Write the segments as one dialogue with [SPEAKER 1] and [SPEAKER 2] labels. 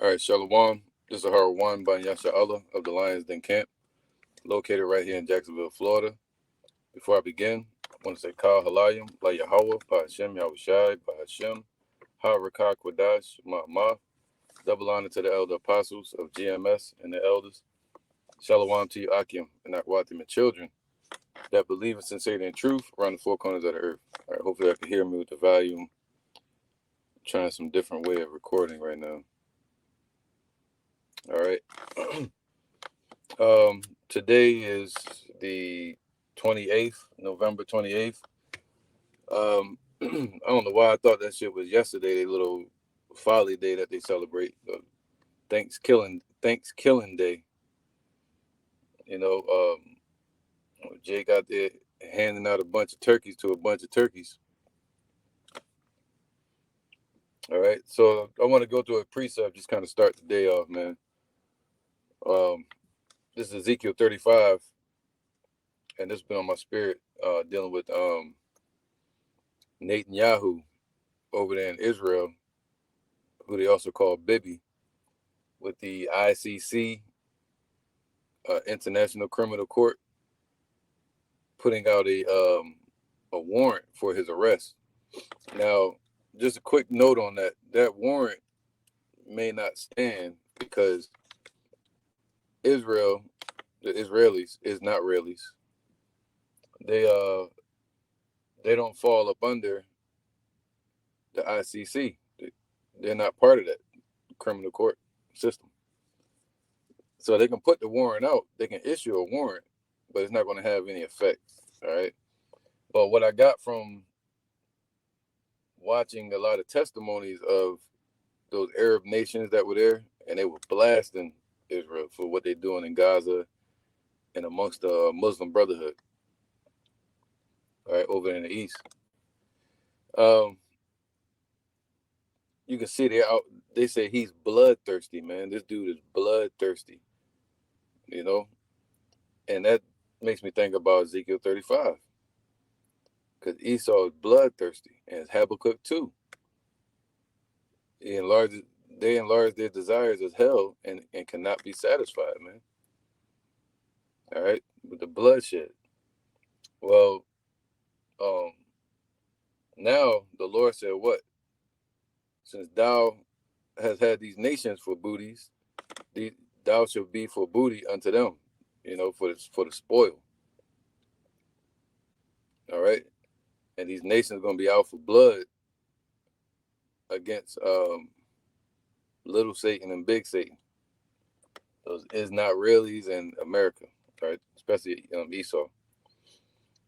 [SPEAKER 1] All right, Shalom. This is Harwan by Yasha Allah of the Lions Den Camp, located right here in Jacksonville, Florida. Before I begin, I want to say Kal Halayim, La Yahweh, Pa Hashem, Yahushai, Pa Hashem, Ha Rakah Kwadash, Ma'amah. Double honor to the elder apostles of GMS and the elders. Shalom to you, Akim, and Akwatim, and children that believe in sincerity and truth around the four corners of the earth. All right, hopefully I can hear me with the volume. I'm trying some different way of recording right now. All right. Today is the 28th, November 28th. I don't know why I thought that shit was yesterday, the little folly day that they celebrate, Thanksgiving Day. You know, Jake out there handing out a bunch of turkeys to a bunch of turkeys. All right, so I want to go through a precept, just kind of start the day off, man. This is Ezekiel 35, and this has been on my spirit, dealing with Netanyahu over there in Israel, who they also call Bibi, with the ICC, International Criminal Court, putting out a warrant for his arrest. Now, just a quick note on that. That warrant may not stand because Israel, the Israelis, is not Israelis. They don't fall up under the ICC. They're not part of that criminal court system. So they can put the warrant out. They can issue a warrant, but it's not going to have any effect. All right. But what I got from watching a lot of testimonies of those Arab nations that were there, and they were blasting Israel for what they're doing in Gaza and amongst the Muslim Brotherhood, all right, over in the East. You can see they're out. They say he's bloodthirsty, man. This dude is bloodthirsty, you know, and that makes me think about Ezekiel 35, because Esau is bloodthirsty, and it's Habakkuk too. They enlarge their desires as hell and cannot be satisfied, man. All right, with the bloodshed. Well, now the Lord said, what? Since thou hast had these nations for booties, thou shalt be for booty unto them, you know, for the spoil. All right, and these nations are gonna be out for blood against little Satan and big Satan. Those is not reallys in America, right? Especially Esau.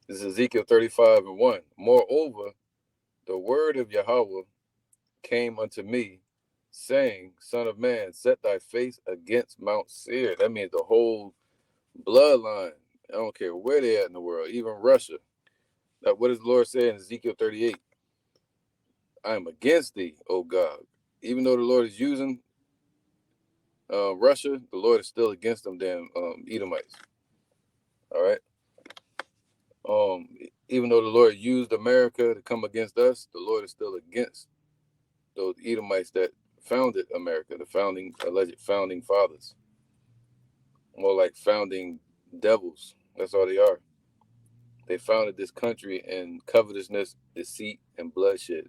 [SPEAKER 1] This is Ezekiel 35:1. Moreover, the word of Yahweh came unto me, saying, Son of man, set thy face against Mount Seir. That means the whole bloodline. I don't care where they at in the world, even Russia. Now, what does the Lord say in Ezekiel 38? I am against thee, O God. Even though the Lord is using Russia, the Lord is still against them damn Edomites. All right. Even though the Lord used America to come against us, the Lord is still against those Edomites that founded America, the alleged founding fathers. More like founding devils. That's all they are. They founded this country in covetousness, deceit, and bloodshed.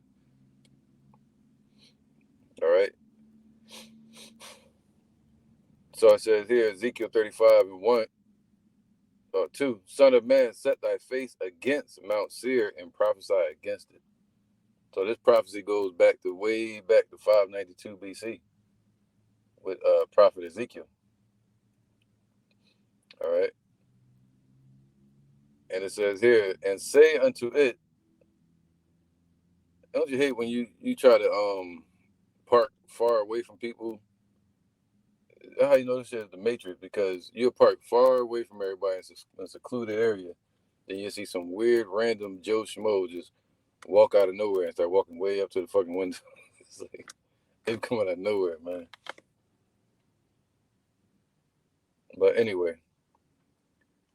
[SPEAKER 1] All right. So it says here, Ezekiel 35:1, 2, Son of man, set thy face against Mount Seir and prophesy against it. So this prophecy goes way back to 592 BC with prophet Ezekiel. All right. And it says here, and say unto it, don't you hate when you try to park far away from people? That's how you know this shit is the Matrix, because you'll park far away from everybody in a secluded area. Then you see some weird random Joe Schmo just walk out of nowhere and start walking way up to the fucking window. It's like it's coming out of nowhere, man. But anyway,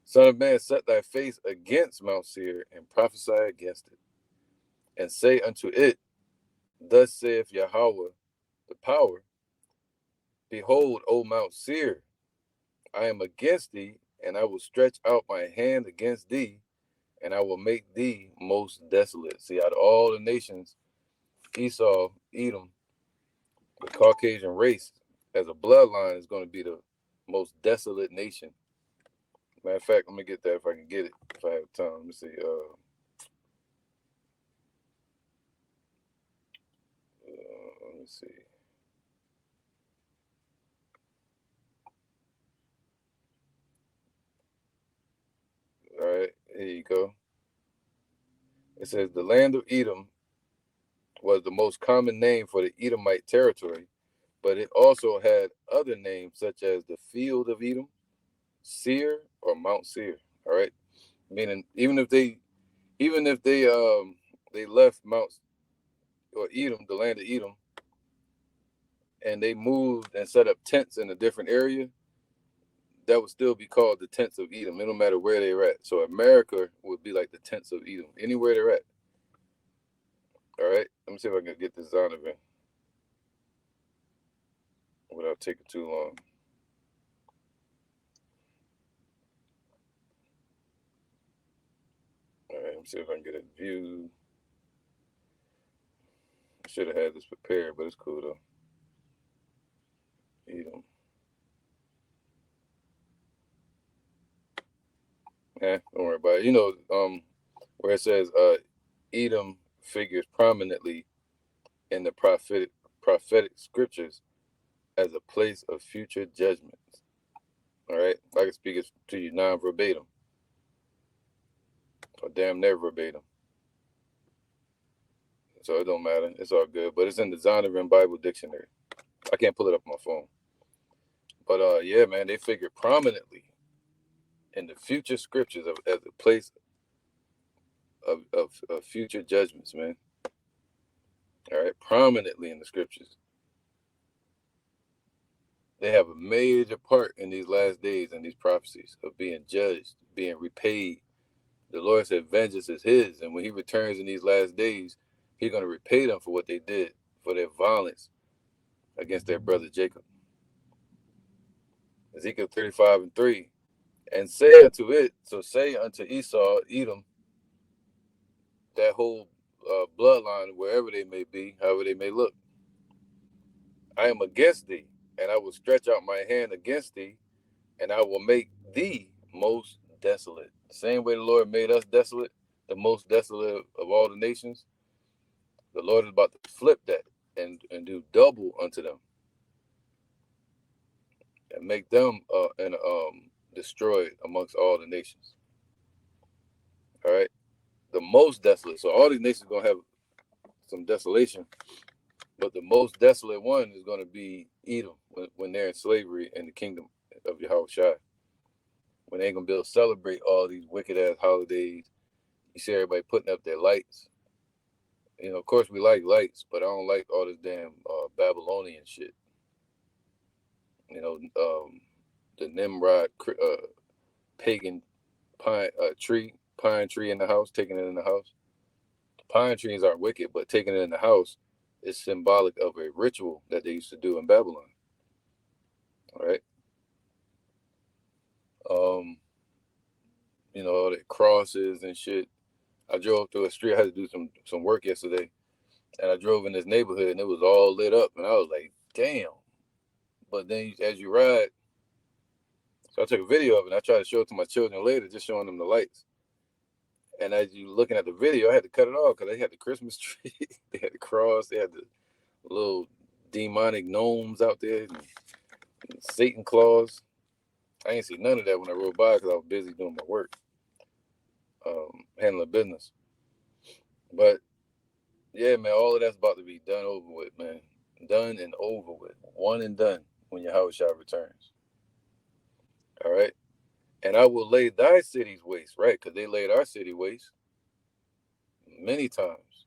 [SPEAKER 1] Son of man, set thy face against Mount Seir and prophesy against it, and say unto it, Thus saith Yahweh, the power, Behold, O Mount Seir, I am against thee, and I will stretch out my hand against thee, and I will make thee most desolate. See, out of all the nations, Esau, Edom, the Caucasian race, as a bloodline, is going to be the most desolate nation. Matter of fact, let me get that if I can get it, if I have time. Let me see. Let me see. All right, here you go. It says the land of Edom was the most common name for the Edomite territory, but it also had other names such as the Field of Edom, Seir, or Mount Seir. All right, meaning even if they they left Mount or Edom, the land of Edom, and they moved and set up tents in a different area, that would still be called the tents of Edom. It don't matter where they're at. So America would be like the tents of Edom, anywhere they're at. All right, let me see if I can get this Zonovan without taking too long. All right, let me see if I can get a view. I should have had this prepared, but it's cool though. Edom. Don't worry about it. You know, where it says Edom figures prominently in the prophetic scriptures as a place of future judgments. All right, I can speak it to you non-verbatim, or damn near verbatim. So it don't matter. It's all good. But it's in the Zondervan Bible Dictionary. I can't pull it up on my phone. But yeah, man, they figure prominently in the future scriptures as a place of future judgments, man. All right, prominently in the scriptures. They have a major part in these last days and these prophecies of being judged, being repaid. The Lord said vengeance is his, and when he returns in these last days, he's going to repay them for what they did, for their violence against their brother Jacob. Ezekiel 35:3. And say unto it, so say unto Esau, Edom, that whole bloodline, wherever they may be, however they may look, I am against thee, and I will stretch out my hand against thee, and I will make thee most desolate. The same way the Lord made us desolate, the most desolate of all the nations, the Lord is about to flip that and do double unto them, and make them destroyed amongst all the nations. All right, the most desolate. So all these nations are gonna have some desolation, but the most desolate one is going to be Edom when they're in slavery in the kingdom of Yahushua. When they ain't gonna be able to celebrate all these wicked ass holidays. You see everybody putting up their lights. You know, of course we like lights, but I don't like all this damn Babylonian shit. You know, the Nimrod pagan pine tree in the house, taking it in the house. Pine trees aren't wicked, but taking it in the house is symbolic of a ritual that they used to do in Babylon. All right. You know, all the crosses and shit. I drove through a street. I had to do some work yesterday, and I drove in this neighborhood, and it was all lit up, and I was like, damn. But then as you ride, so I took a video of it, and I tried to show it to my children later, just showing them the lights. And as you looking at the video, I had to cut it off because they had the Christmas tree, they had the cross, they had the little demonic gnomes out there, and Satan claws. I ain't see none of that when I rode by because I was busy doing my work, handling business. But yeah, man, all of that's about to be done over with, man. Done and over with. One and done when Yahushua returns. All right. And I will lay thy cities waste, right? Because they laid our city waste many times.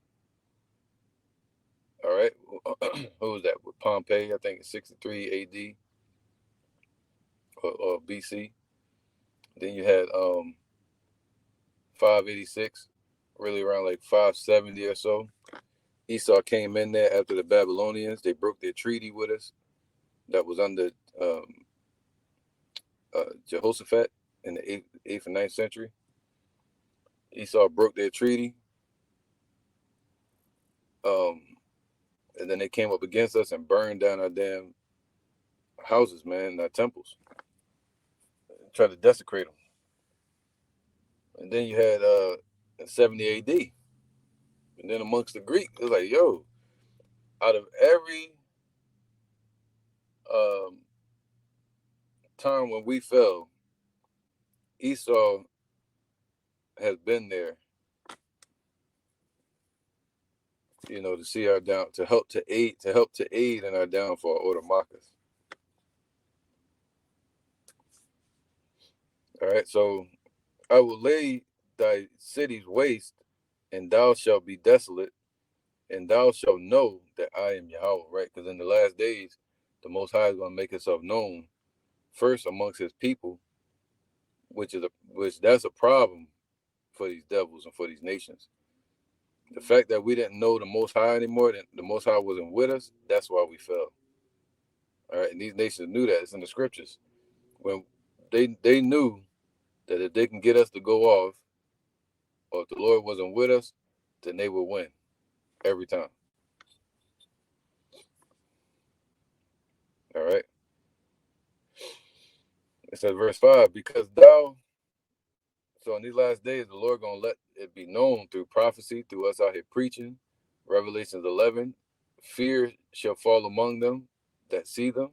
[SPEAKER 1] All right. Who was that? With Pompeii, I think it's 63 AD or BC. Then you had 586, really around like 570 or so. Esau came in there after the Babylonians. They broke their treaty with us. that was under Jehoshaphat in the eighth and ninth century. Esau broke their treaty, and then they came up against us and burned down our damn houses, man, our temples, tried to desecrate them. And then you had 70 A.D. And then amongst the Greeks, it was like, yo, out of every time when we fell, Esau has been there, you know, to see our down, to help to aid in our downfall, or to mock us. All right, so I will lay thy cities waste, and thou shalt be desolate, and thou shalt know that I am Yahweh, right? Because in the last days, the Most High is going to make himself known first amongst his people, which that's a problem for these devils and for these nations. The fact that we didn't know the Most High anymore, that the Most High wasn't with us, that's why we fell. All right, and these nations knew that. It's in the scriptures. When they knew that if they can get us to go off, or if the Lord wasn't with us, then they would win every time. All right. It says verse 5, because thou, so in these last days, the Lord gonna let it be known through prophecy, through us out here preaching. Revelations 11, fear shall fall among them that see them.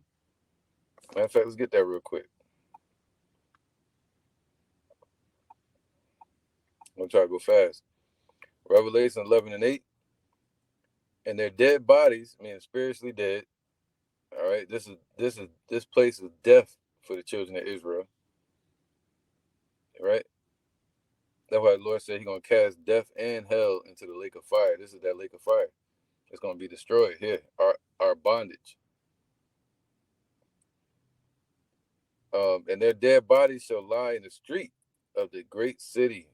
[SPEAKER 1] Matter of fact, let's get that real quick. I'm gonna try to go fast. Revelation 11 and 8. And their dead bodies, meaning spiritually dead. All right, this place is death for the children of Israel. Right? That's why the Lord said he's gonna cast death and hell into the lake of fire. This is that lake of fire. It's gonna be destroyed here. Our bondage. And their dead bodies shall lie in the street of the great city,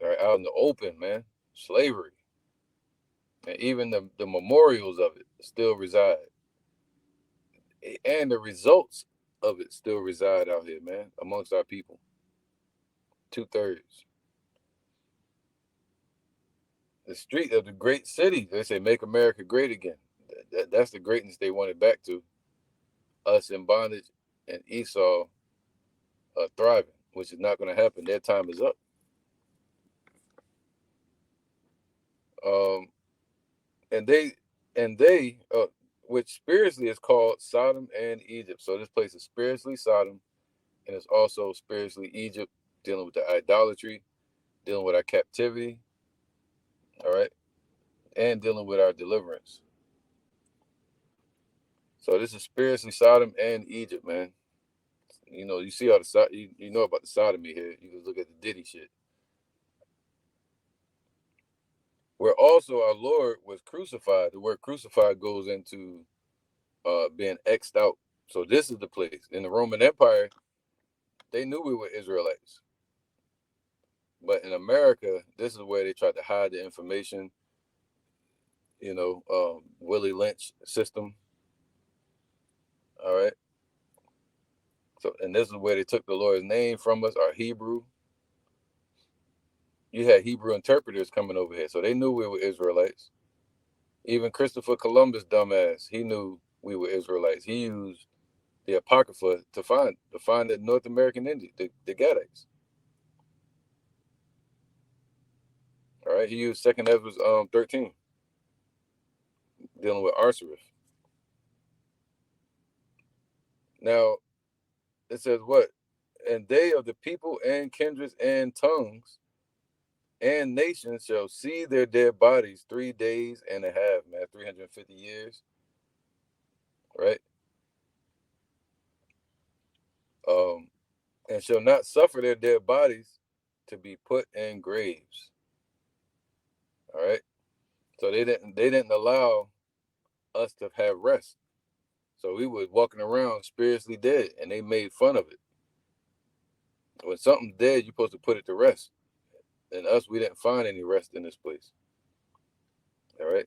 [SPEAKER 1] right, out in the open, man. Slavery. And even the memorials of it still reside. And the results of it still reside out here, man, amongst our people. 2/3. The street of the great city, they say, make America great again. That's the greatness they wanted back to. Us in bondage and Esau thriving, which is not going to happen. Their time is up. And they, which spiritually is called Sodom and Egypt. So this place is spiritually Sodom, and it's also spiritually Egypt, dealing with the idolatry, dealing with our captivity, all right, and dealing with our deliverance. So this is spiritually Sodom and Egypt, man. You know, you see all the you know about the sodomy here. You can look at the Diddy shit. Where also our Lord was crucified. The word crucified goes into being X'd out. So this is the place. In the Roman Empire, they knew we were Israelites. But in America, this is where they tried to hide the information. You know, Willie Lynch system. All right. So, and this is where they took the Lord's name from us, our Hebrew. You had Hebrew interpreters coming over here, so they knew we were Israelites. Even Christopher Columbus, dumbass, he knew we were Israelites. He used the Apocrypha to find the North American Indians, the Gadites. All right, he used 2nd Ezra 13, dealing with Arsaris. Now, it says what? And they of the people and kindreds and tongues and nations shall see their dead bodies 3 days and a half, man, 350 years, right? And shall not suffer their dead bodies to be put in graves. All right. So they didn't allow us to have rest. So we were walking around spiritually dead, and they made fun of it. When something's dead, you're supposed to put it to rest. And us, we didn't find any rest in this place. All right.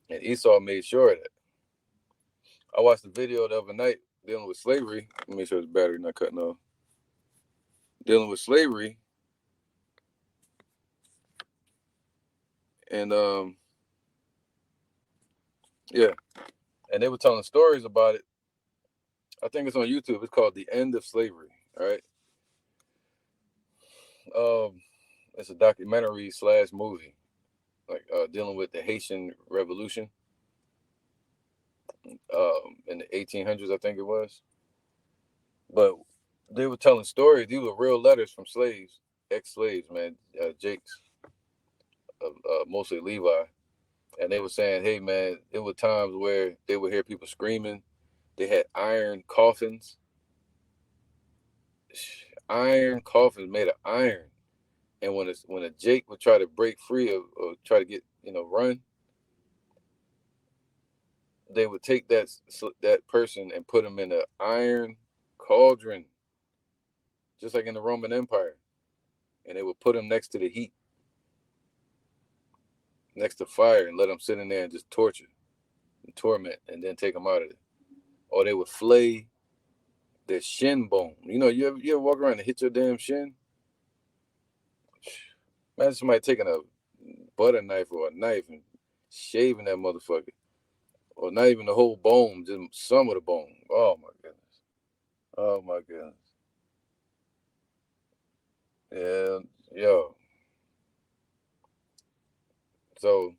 [SPEAKER 1] And Esau made sure of that. I watched the video the other night dealing with slavery. Let me make sure the battery not cutting off. Dealing with slavery, and yeah, and they were telling stories about it. I think it's on YouTube. It's called "The End of Slavery." All right. It's a documentary / movie, like dealing with the Haitian Revolution, in the 1800s, I think it was. But they were telling stories. These were real letters from slaves, ex-slaves, man, Jakes, mostly Levi, and they were saying, "Hey, man, it were times where they would hear people screaming. They had iron coffins made of iron, and when a Jake would try to break free or try to get run, they would take that person and put them in an iron cauldron, just like in the Roman Empire, and they would put them next to the heat, next to fire, and let them sit in there and just torture and torment, and then take them out of it. Or they would flay their shin bone. You ever walk around and hit your damn shin? Imagine somebody taking a butter knife or a knife and shaving that motherfucker. Or not even the whole bone, just some of the bone. Oh my goodness. Oh my goodness. Yeah, yo. So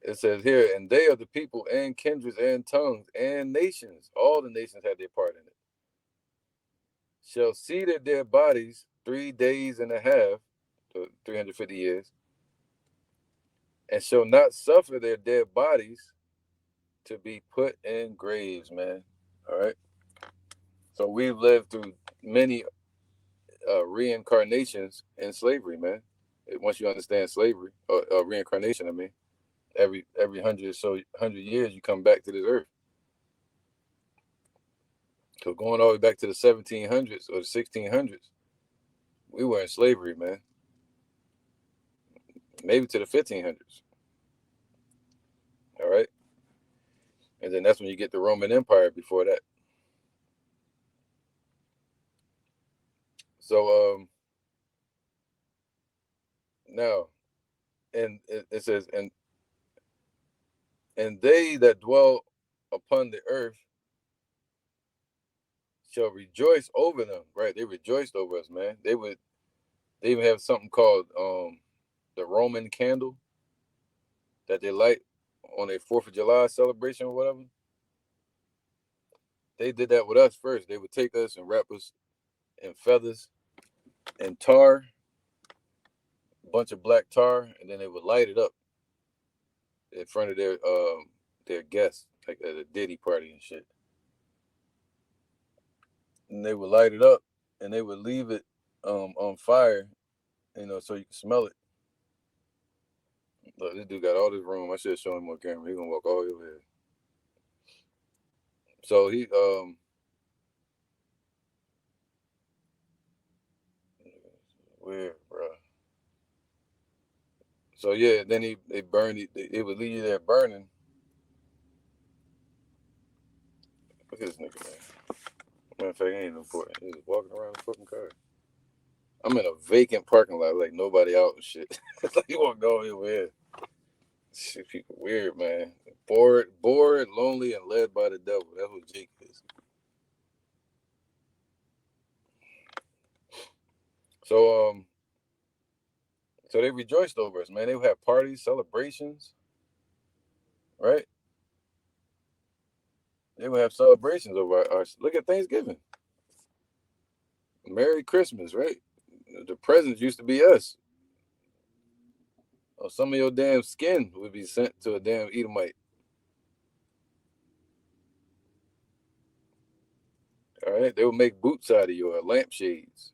[SPEAKER 1] it says here, and they are the people and kindreds and tongues and nations. All the nations had their part in it. Shall see their dead bodies 3 days and a half, to 350 years, and shall not suffer their dead bodies to be put in graves, man. All right. So we've lived through many reincarnations in slavery, man. Once you understand slavery or reincarnation, I mean, every 100 years you come back to this earth. So going all the way back to the 1700s or the 1600s, we were in slavery, man. Maybe to the 1500s. All right. And then that's when you get the Roman Empire before that. So now, and it says, and they that dwell upon the earth shall rejoice over them. Right? They rejoiced over us, man. They even have something called the Roman candle that they light on a 4th of July celebration or whatever. They did that with us first. They would take us and wrap us in feathers and tar, a bunch of black tar, and then they would light it up in front of their guests, like at a Diddy party and shit. And they would light it up, and they would leave it on fire, so you can smell it. Look, this dude got all this room. I should show him on camera. He gonna walk all over here. So he weird, bro. So yeah, then they burned it. They would leave you there burning. Look at this nigga, man. Matter of fact, it ain't important. He's just walking around the fucking car. I'm in a vacant parking lot, like nobody out and shit. It's like you want to go over here. Shit, people weird, man. Bored, lonely, and led by the devil. That's what Jake is. So so they rejoiced over us, man. They would have parties, celebrations, right? They would have celebrations over our look at Thanksgiving. Merry Christmas, right? The presents used to be us. Or some of your damn skin would be sent to a damn Edomite. All right, they would make boots out of you or lampshades.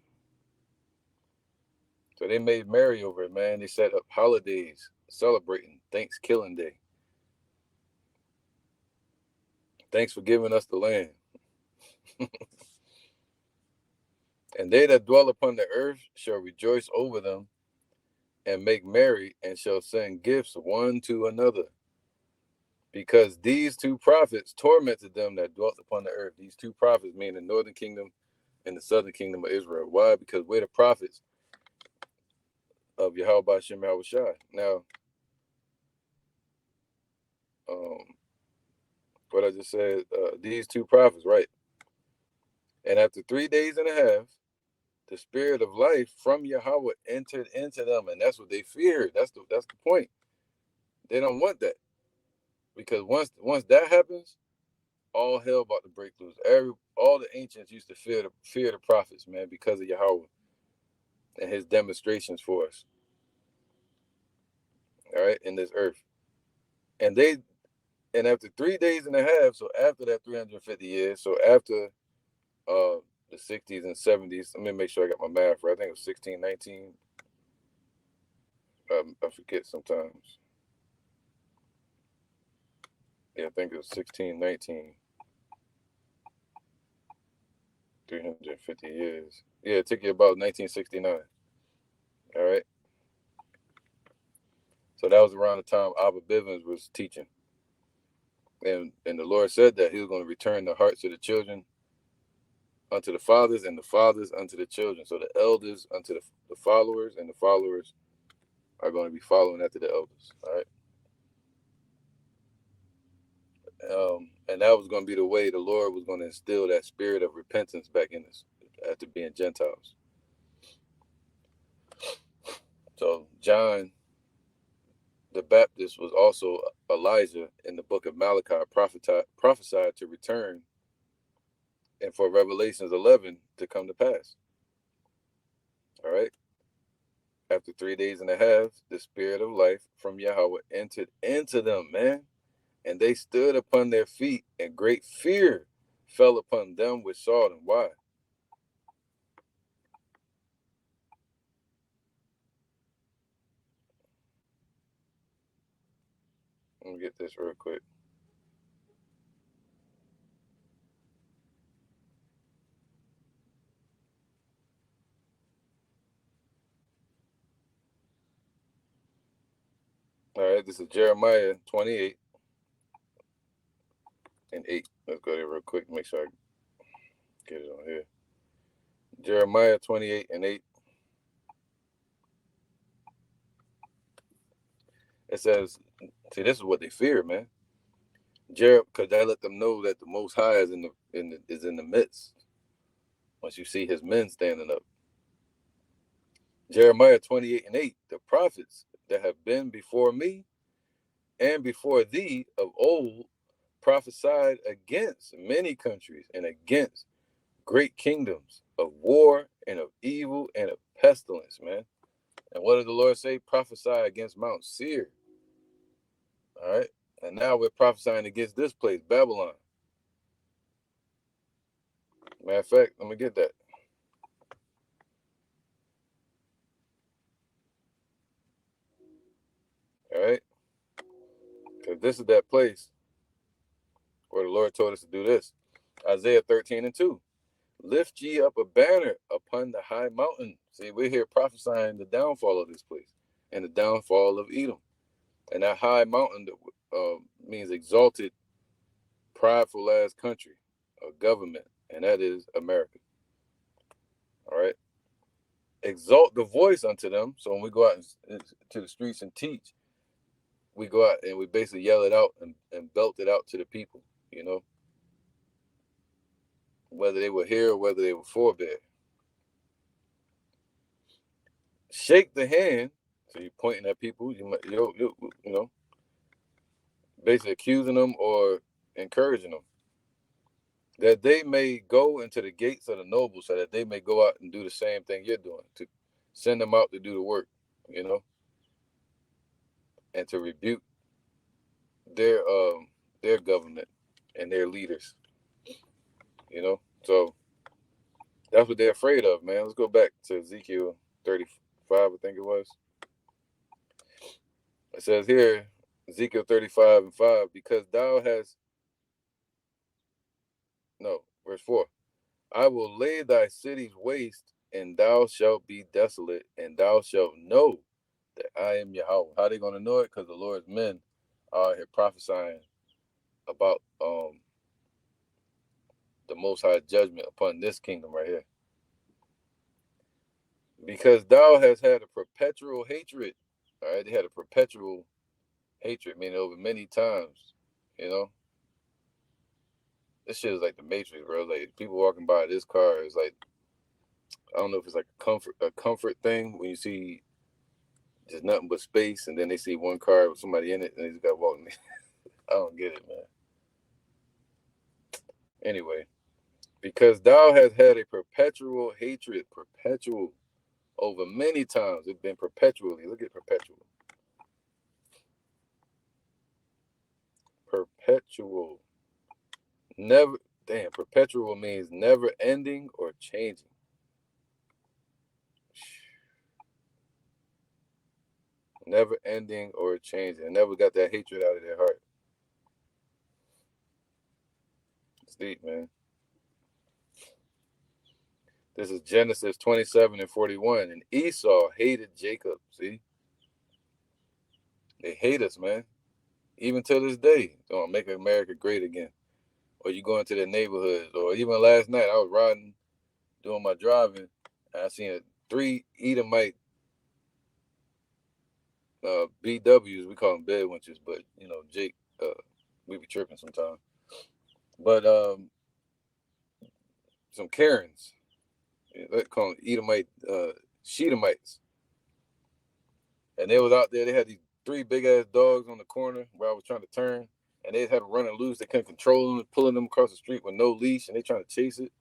[SPEAKER 1] So they made merry over it, man. They set up holidays celebrating Thanksgiving Day. Thanks for giving us the land. And they that dwell upon the earth shall rejoice over them and make merry and shall send gifts one to another. because these two prophets tormented them that dwelt upon the earth. These two prophets, meaning the northern kingdom and the southern kingdom of Israel. Why? Because we're the prophets of Yahweh Bashem Yahushai. Now, what I just said, these two prophets, right? And after 3 days and a half, the spirit of life from Yahweh entered into them, and that's what they feared. That's the point. They don't want that, because once that happens, all hell about to break loose. All the ancients used to fear the prophets, man, because of Yahweh and his demonstrations for us. All right, in this earth. And after 3 days and a half, so after that 350 years, so after the 60s and 70s, let me make sure I got my math right. I think it was 1619. I forget sometimes. Yeah, I think it was 1619. 350 years. Yeah, it took you about 1969. All right. So that was around the time Abba Bivens was teaching. And the Lord said that he was going to return the hearts of the children unto the fathers, and the fathers unto the children. So the elders unto the followers, and the followers are going to be following after the elders. All right. And that was going to be the way the Lord was going to instill that spirit of repentance back in us after being Gentiles. So John the Baptist was also Elijah in the book of Malachi, prophesied to return, and for Revelations 11 to come to pass. All right. After 3 days and a half, the spirit of life from Yahweh entered into them, man. And they stood upon their feet, and great fear fell upon them which saw them. Why? Let me get this real quick. All right, this is Jeremiah 28 and 8. Let's go there real quick, make sure I get it on here. Jeremiah 28 and 8. It says, see, this is what they fear, man. Because that let them know that the Most High is in the midst. Once you see his men standing up. Jeremiah 28 and 8. The prophets that have been before me and before thee of old prophesied against many countries and against great kingdoms, of war and of evil and of pestilence, man. And what did the Lord say? Prophesy against Mount Seir. All right. And now we're prophesying against this place, Babylon. Matter of fact, let me get that. All right. Because this is that place where the Lord told us to do this. Isaiah 13 and 2. Lift ye up a banner upon the high mountain. See, we're here prophesying the downfall of this place and the downfall of Edom. And that high mountain means exalted, prideful ass country or government, and that is America. All right. Exalt the voice unto them. So when we go out to the streets and teach, we go out and we basically yell it out and belt it out to the people, you know, whether they were here or whether they were forebear. Shake the hand. So you're pointing at people, you know, basically accusing them or encouraging them, that they may go into the gates of the nobles, so that they may go out and do the same thing you're doing, to send them out to do the work, you know, and to rebuke their government and their leaders, you know. So that's what they're afraid of, man. Let's go back to Ezekiel 35, I think it was. It says here, Ezekiel 35 and 5, because thou hast, no, verse 4, I will lay thy cities waste, and thou shalt be desolate, and thou shalt know that I am Yahweh. How are they going to know it? Because the Lord's men are here prophesying about the Most High judgment upon this kingdom right here. Because thou has had a perpetual hatred. All right, they had a perpetual hatred, meaning over many times. You know, this shit is like the Matrix, bro. Like people walking by this car is like, I don't know if it's like a comfort thing when you see just nothing but space, and then they see one car with somebody in it, and they just got walking. I don't get it, man. Anyway, because thou hast had a perpetual hatred, perpetual over many times. It's been perpetually. Look at perpetual. Perpetual. Never, damn, perpetual means never ending or changing. Never ending or changing. Never got that hatred out of their heart. It's deep, man. This is Genesis 27 and 41. And Esau hated Jacob. See? They hate us, man. Even to this day. Don't make America great again. Or you go into their neighborhoods. Or even last night, I was riding, doing my driving, and I seen 3 Edomite BWs. We call them bed winches, but you know, Jake, we be tripping sometimes. But some Karens, they call them Edomite, Shedamites, and they was out there. They had these 3 big ass dogs on the corner where I was trying to turn, and they had them running loose. They couldn't control them, pulling them across the street with no leash, and they trying to chase it.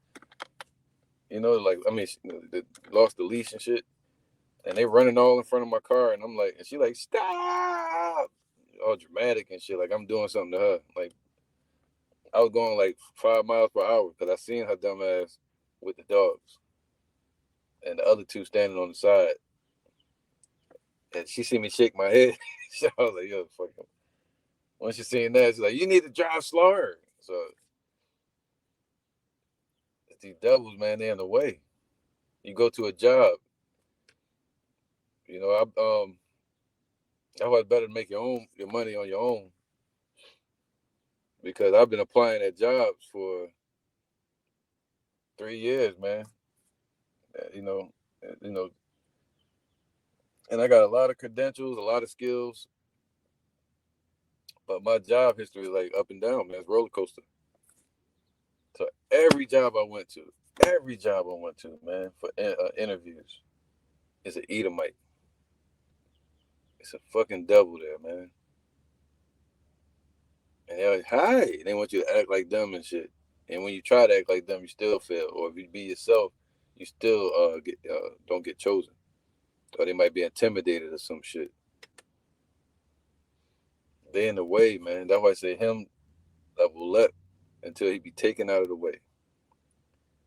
[SPEAKER 1] You know, like I mean, they lost the leash and shit, and they running all in front of my car, and I'm like, and she like, stop, all dramatic and shit, like I'm doing something to her. Like I was going like 5 miles per hour because I seen her dumb ass with the dogs, and the other 2 standing on the side. And she see me shake my head. I was like, yo, fuck him. Once she seen that, she's like, you need to drive slower. So these devils, man, they're in the way. You go to a job, you know, that's why it's better to make your money on your own. Because I've been applying at jobs for 3 years, man. You know, and I got a lot of credentials, a lot of skills, but my job history is like up and down, man. It's roller coaster. So every job I went to, man, for interviews, is an Edomite. It's a fucking devil there, man. And they're like, hi. They want you to act like them and shit. And when you try to act like them, you still fail. Or if you be yourself, you still don't get chosen. Or they might be intimidated or some shit. They in the way, man. That's why I say him that will let until he be taken out of the way.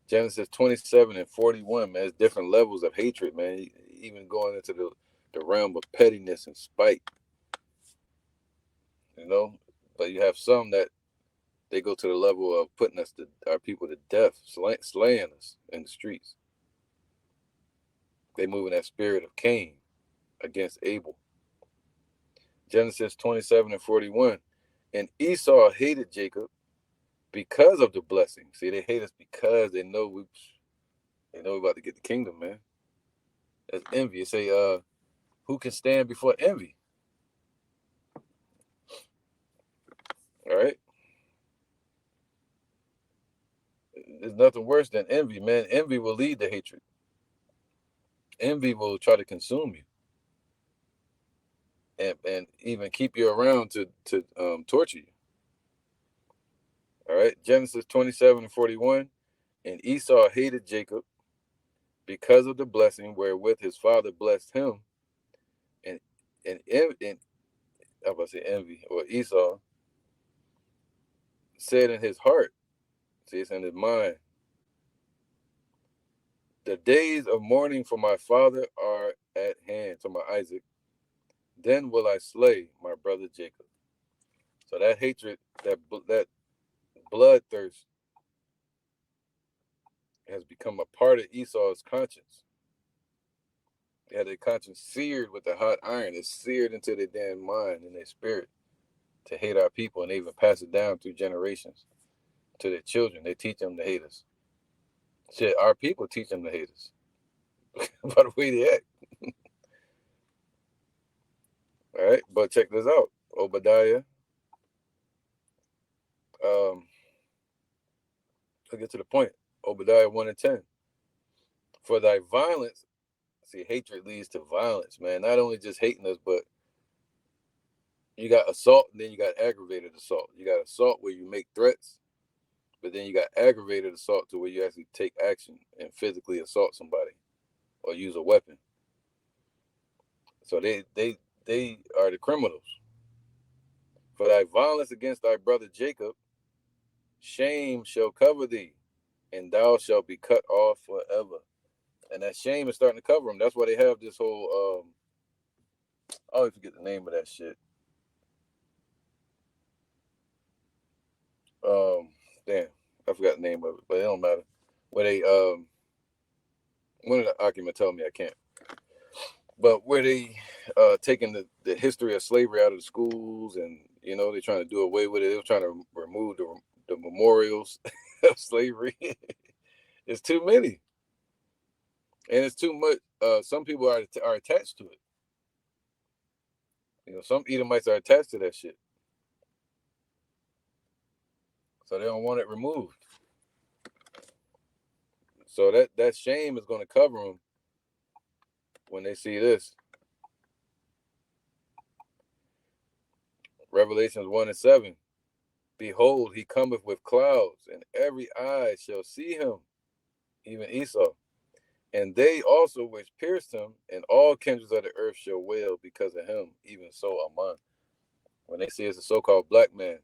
[SPEAKER 1] Genesis 27 and 41, man, it's different levels of hatred, man. Even going into the realm of pettiness and spite. You know? But you have some that they go to the level of putting our people to death, slaying us in the streets. They move in that spirit of Cain against Abel. Genesis 27 and 41. And Esau hated Jacob because of the blessing. See, they hate us because they know we about to get the kingdom, man. That's envy. It say, who can stand before envy? All right. There's nothing worse than envy, man. Envy will lead to hatred. Envy will try to consume you. And even keep you around to torture you. All right. Genesis 27 and 41. And Esau hated Jacob because of the blessing wherewith his father blessed him. And I was about to say envy, or Esau said in his heart, see, it's in his mind, the days of mourning for my father are at hand, to my Isaac. Then will I slay my brother Jacob. So that hatred, that bloodthirst has become a part of Esau's conscience. They had their conscience seared with a hot iron. It's seared into their damn mind and their spirit. to hate our people, and they even pass it down through generations to their children. They teach them to hate us. Shit, our people teach them to hate us by the way they act. All right, but check this out, Obadiah. I'll get to the point. Obadiah 1:10. For thy violence, see, hatred leads to violence, man. Not only just hating us, but you got assault, and then you got aggravated assault. You got assault where you make threats, but then you got aggravated assault to where you actually take action and physically assault somebody or use a weapon. So they are the criminals. For thy violence against thy brother Jacob, shame shall cover thee, and thou shalt be cut off forever. And that shame is starting to cover them. That's why they have this whole I always forget the name of that shit. Damn, I forgot the name of it, but it don't matter. Where they one of the argument told me I can't. But where they taking the history of slavery out of the schools, and you know they're trying to do away with it. They're trying to remove the memorials of slavery. It's too many, and it's too much. Some people are attached to it. You know, some Edomites are attached to that shit, so they don't want it removed. So that shame is going to cover them when they see this. Revelations 1:7. Behold, he cometh with clouds, and every eye shall see him, even Esau. And they also which pierced him, and all kindreds of the earth shall wail because of him, even so Aman. When they see it's a so-called black man,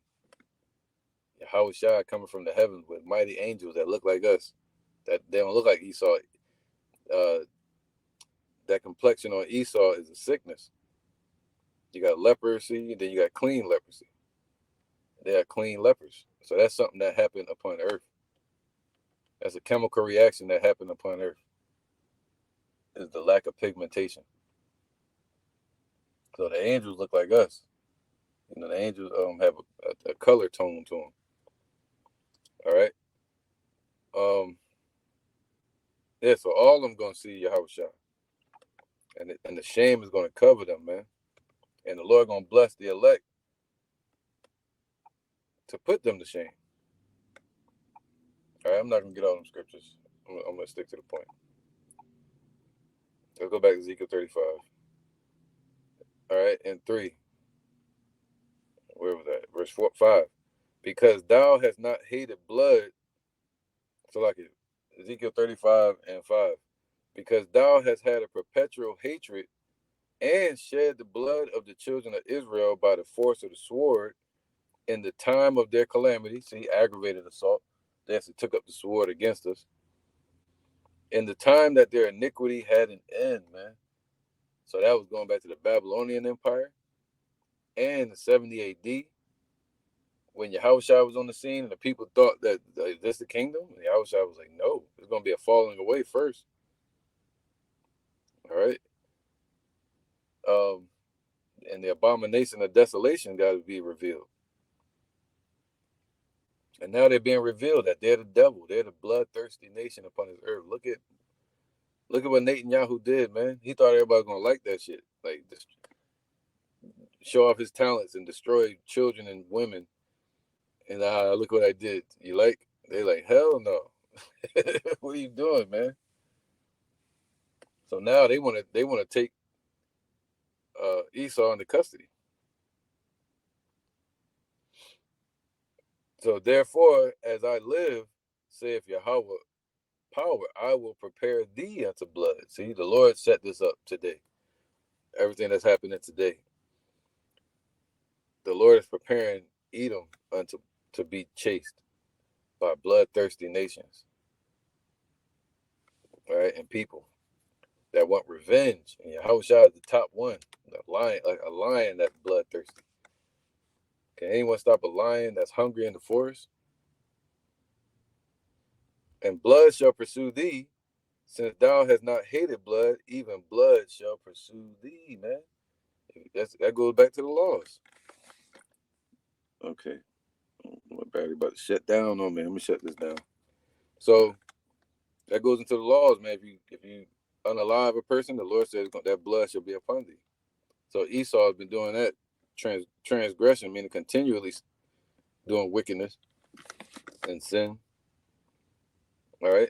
[SPEAKER 1] Yahushua coming from the heavens with mighty angels that look like us, that they don't look like Esau. That complexion on Esau is a sickness. You got leprosy, then you got clean leprosy. They are clean lepers. So that's something that happened upon earth. That's a chemical reaction that happened upon earth. Is the lack of pigmentation. So the angels look like us. You know, the angels have a color tone to them. All right. Yeah, so all of them gonna see Yahushua. And the shame is gonna cover them, man. And the Lord gonna bless the elect to put them to shame. All right, I'm not gonna get all them scriptures. I'm gonna stick to the point. Let's go back to Ezekiel 35. All right, and 3. Where was that? Verse 5. Because thou hast not hated blood. So like it, Ezekiel 35 and 5. Because thou hast had a perpetual hatred and shed the blood of the children of Israel by the force of the sword in the time of their calamity. See, aggravated assault. They actually took up the sword against us. In the time that their iniquity had an end, man. So that was going back to the Babylonian Empire and the 70 AD when Yahushua was on the scene and the people thought that this the kingdom. And Yahushua was like, no, there's going to be a falling away first. All right. And the abomination of desolation got to be revealed. And now they're being revealed that they're the devil. They're the bloodthirsty nation upon this earth. Look at what Netanyahu did, man. He thought everybody was going to like that shit. Like, just show off his talents and destroy children and women. And look what I did. You like? They like, hell no. What are you doing, man? So now they want to take Esau into custody. So therefore, as I live, saith Yahweh, power, I will prepare thee unto blood. See, the Lord set this up today. Everything that's happening today, the Lord is preparing Edom to be chased by bloodthirsty nations, all right, and people that want revenge. And Yahushua is the top one, the lion, like a lion that's bloodthirsty. Can anyone stop a lion that's hungry in the forest? And blood shall pursue thee, since thou hast not hated blood, even blood shall pursue thee, man. That goes back to the laws. Okay. My battery about to shut down on me. Let me shut this down. So that goes into the laws, man. If you unalive a person, the Lord says that blood shall be upon thee. So Esau has been doing that transgression, meaning continually doing wickedness and sin. All right.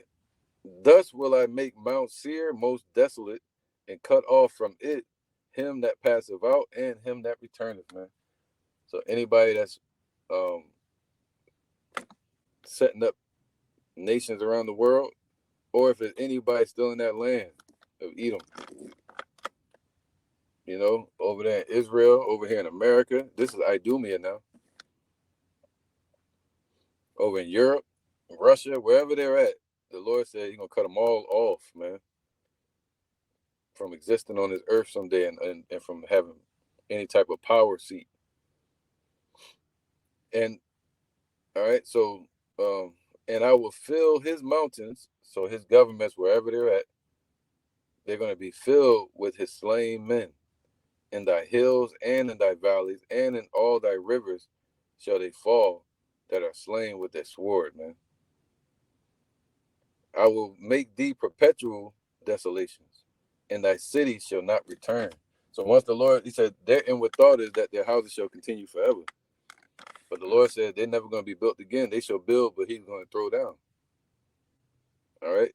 [SPEAKER 1] Thus will I make Mount Seir most desolate, and cut off from it him that passeth out and him that returneth, man. So anybody that's um, setting up nations around the world, or if it's anybody still in that land of Edom, over there in Israel, over here in America, this is Idumea now. Over in Europe, Russia, wherever they're at, the Lord said He's gonna cut them all off, man, from existing on this earth someday, and from having any type of power seat. And all right, so and I will fill His mountains, so His governments wherever they're at, they're gonna be filled with His slain men. In thy hills and in thy valleys and in all thy rivers shall they fall that are slain with their sword, man. I will make thee perpetual desolations, and thy cities shall not return. So once the Lord, He said, their inward thought is that their houses shall continue forever. But the Lord said they're never going to be built again. They shall build, but He's going to throw down. All right?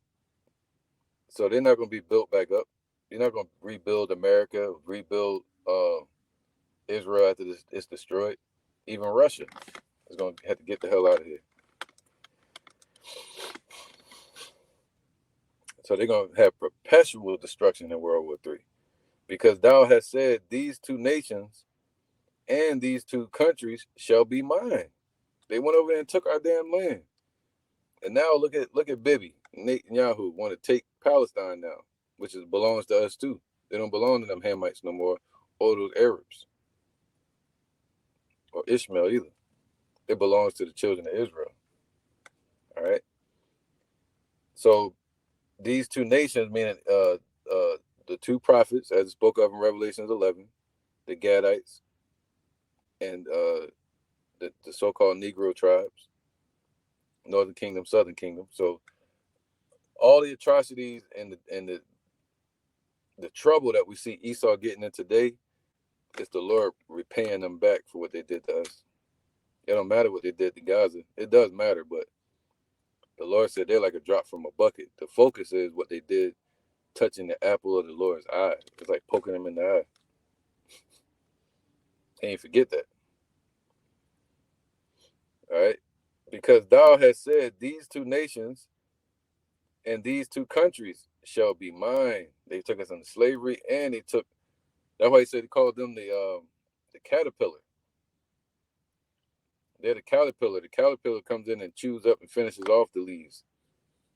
[SPEAKER 1] So they're not going to be built back up. You're not going to rebuild America, rebuild Israel after it's destroyed. Even Russia is going to have to get the hell out of here. So they're going to have perpetual destruction in World War III. Because thou hast said, these two nations and these two countries shall be mine. They went over there and took our damn land. And now look at Bibi. Netanyahu want to take Palestine now, which belongs to us too. They don't belong to them Hamites no more, or those Arabs, or Ishmael either. It belongs to the children of Israel. All right. So these two nations, meaning the two prophets, as spoke of in Revelations 11, the Gadites, and the so-called Negro tribes, Northern Kingdom, Southern Kingdom. So all the atrocities and the trouble that we see Esau getting in today, it's the Lord repaying them back for what they did to us. It don't matter what they did to Gaza. It does matter, but the Lord said they're like a drop from a bucket. The focus is what they did, touching the apple of the Lord's eye. It's like poking him in the eye. Can't forget that. All right? Because thou hast said, these two nations and these two countries shall be mine. They took us into slavery, and that's why He said He called them the caterpillar. They're the caterpillar. The caterpillar comes in and chews up and finishes off the leaves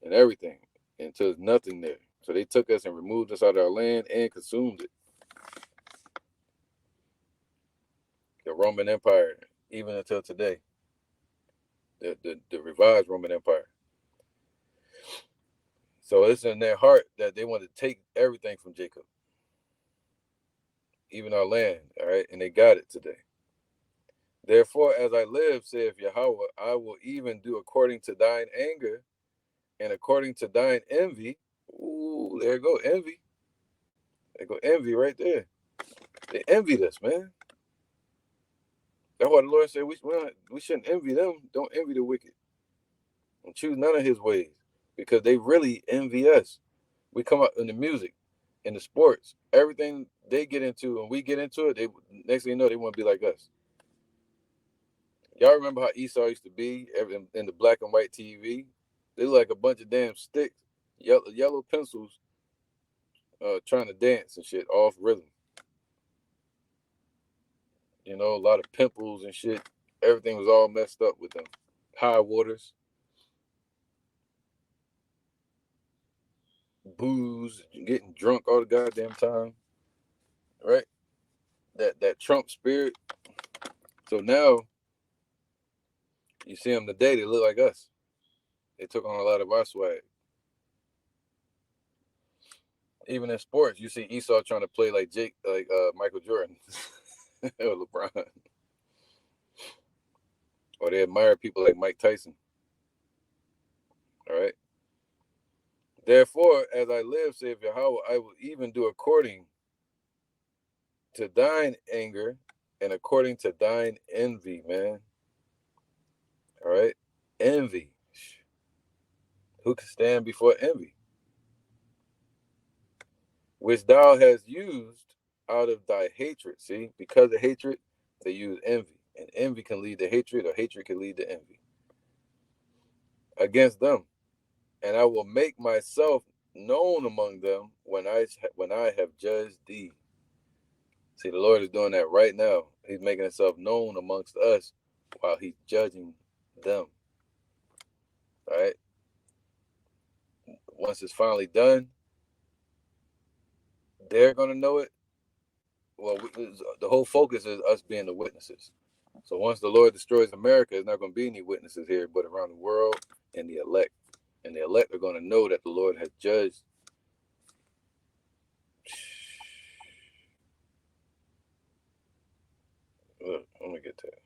[SPEAKER 1] and everything until there's nothing there. So they took us and removed us out of our land and consumed it. The Roman Empire, even until today, the revived Roman Empire. So it's in their heart that they want to take everything from Jacob, even our land, all right? And they got it today. Therefore, as I live, saith Yahweh, I will even do according to thine anger and according to thine envy. Ooh, there go envy. There go envy right there. They envied us, man. That's why the Lord said we shouldn't envy them. Don't envy the wicked. Don't choose none of His ways, because they really envy us. We come out in the music, in the sports, everything they get into, and we get into it. They next thing you know, they want to be like us. Y'all remember how Esau used to be in the black and white TV? They look like a bunch of damn sticks, yellow pencils, trying to dance and shit off rhythm. A lot of pimples and shit. Everything was all messed up with them. High waters, booze, getting drunk all the goddamn time. Right? That Trump spirit. So now you see them today, they look like us. They took on a lot of our swag. Even in sports, you see Esau trying to play like Michael Jordan or LeBron. or they admire people like Mike Tyson. All right. Therefore, as I live, saith Yahweh, I will even do according to thine anger and according to thine envy, man. All right. Envy. Who can stand before envy? Which thou hast used out of thy hatred. See, because of hatred, they use envy. And envy can lead to hatred, or hatred can lead to envy against them. And I will make myself known among them when I have judged thee. See, the Lord is doing that right now. He's making himself known amongst us while he's judging them. All right. Once it's finally done, they're going to know it. Well, the whole focus is us being the witnesses. So once the Lord destroys America, there's not going to be any witnesses here, but around the world and the elect. And the elect are going to know that the Lord has judged. Look, let me get to it.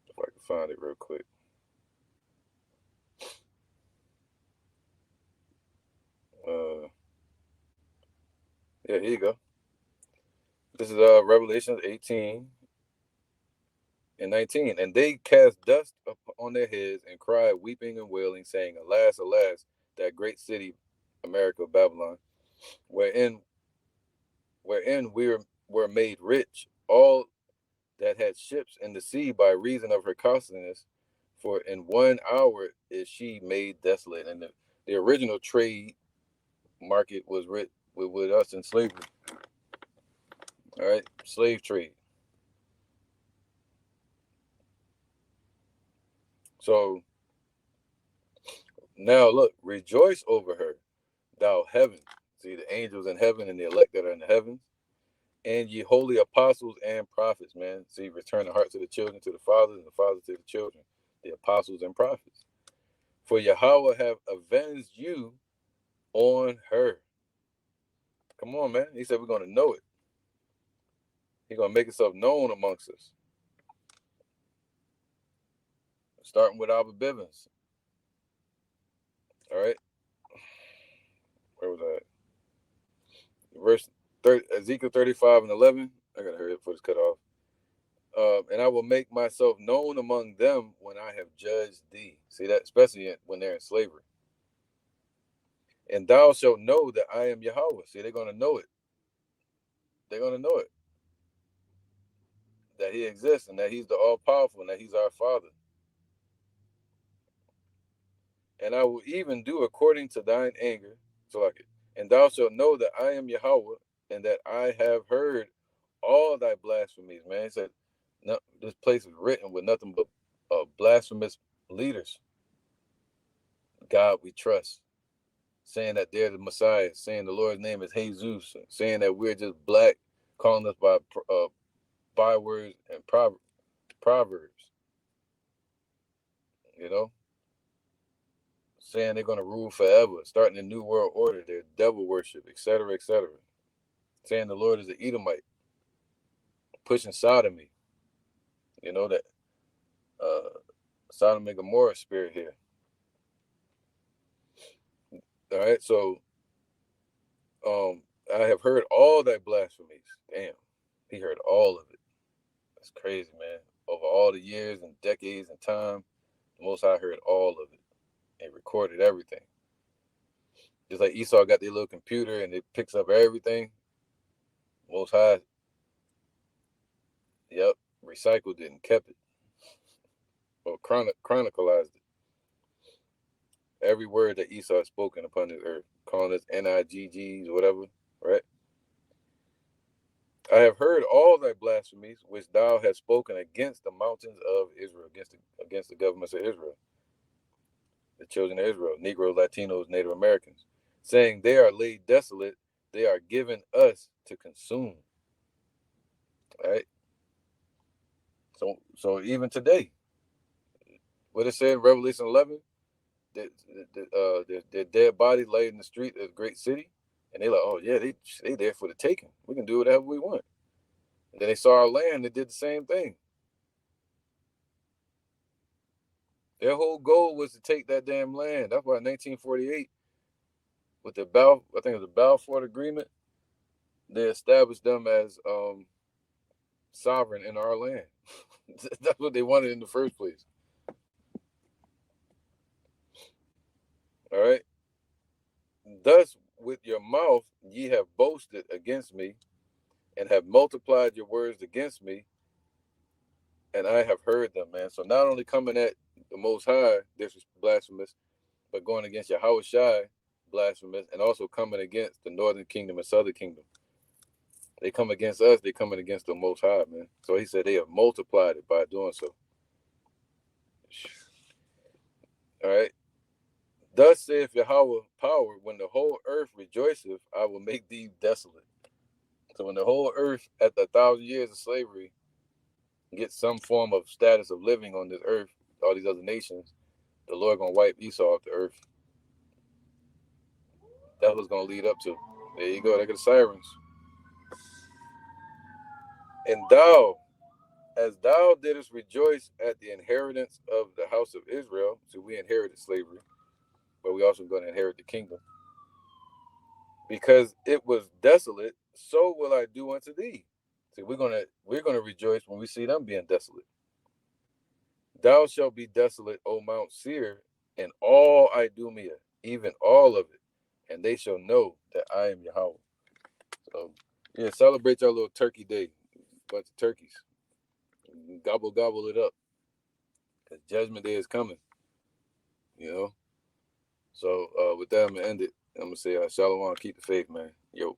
[SPEAKER 1] If I can find it real quick. Yeah, here you go. This is Revelations 18 and 19. And they cast dust on their heads and cried, weeping and wailing, saying, Alas, alas, that great city, America, Babylon, wherein we were made rich, all that had ships in the sea by reason of her costliness. For in 1 hour is she made desolate. And the original trade market was with us in slavery. All right, slave trade. So now look, rejoice over her, thou heaven. See the angels in heaven and the elect that are in the heavens, and ye holy apostles and prophets, man. See, return the heart to the children, to the fathers, and the fathers to the children, the apostles and prophets. For Yahweh have avenged you on her. Come on, man. He said we're going to know it. He's going to make himself known amongst us. Starting with Albert Bivens. All right. Where was I at? Verse 30, Ezekiel 35 and 11. I got to hurry up before this cut off. And I will make myself known among them when I have judged thee. See that, especially when they're in slavery. And thou shalt know that I am Yahweh. See, they're going to know it. They're going to know it. That he exists and that he's the all-powerful and that he's our Father. And I will even do according to thine anger. So like it. And thou shalt know that I am Yahweh and that I have heard all thy blasphemies, man. He said, no, this place is written with nothing but blasphemous leaders. God we trust. Saying that they're the Messiah, saying the Lord's name is Jesus, saying that we're just black, calling us by bywords and proverbs. You know, saying they're going to rule forever, starting a new world order, their devil worship, etc., etc. Saying the Lord is an Edomite, pushing sodomy. You know that Sodom and Gomorrah spirit here. All right, so I have heard all thy blasphemies. Damn, he heard all of it. That's crazy, man. Over all the years and decades and time, the Most High heard all of it and recorded everything. Just like Esau got their little computer and it picks up everything. Most High, yep, recycled it and kept it. Or chronicalized it. Every word that Esau has spoken upon this earth, calling us NIGGs, whatever, right? I have heard all thy blasphemies which thou hast spoken against the mountains of Israel, against the governments of Israel, the children of Israel, Negroes, Latinos, Native Americans, saying they are laid desolate, they are given us to consume. Right? So even today, what it said in Revelation 11, their dead bodies laid in the street of a great city, and they're like, oh yeah, they there for the taking. We can do whatever we want. And then they saw our land, they did the same thing. Their whole goal was to take that damn land. That's why in 1948, with the I think it was the Balfour Agreement, they established them as sovereign in our land. That's what they wanted in the first place. All right. Thus, with your mouth ye have boasted against me, and have multiplied your words against me, and I have heard them, man. So not only coming at the Most High, this is blasphemous, but going against Yahweh Shai, blasphemous, and also coming against the Northern Kingdom and Southern Kingdom. They come against us, they coming against the Most High, man. So he said they have multiplied it by doing so. All right. Thus saith Yahweh power, when the whole earth rejoiceth, I will make thee desolate. So when the whole earth, at the 1,000 years of slavery, gets some form of status of living on this earth, all these other nations, the Lord gonna wipe Esau off the earth. That's what's gonna lead up to. There you go. Look at the sirens. And thou, as thou didst rejoice at the inheritance of the house of Israel, so we inherited slavery, but we also going to inherit the kingdom. Because it was desolate, so will I do unto thee. See, we're gonna rejoice when we see them being desolate. Thou shalt be desolate, O Mount Seir, and all Idumea, even all of it, and they shall know that I am Yahweh. So, yeah, celebrate your little turkey day. Bunch of turkeys. Gobble, gobble it up. Because Judgment Day is coming. You know? So, with that, I'm going to end it. I'm going to say, Shalom, keep the faith, man. Yo.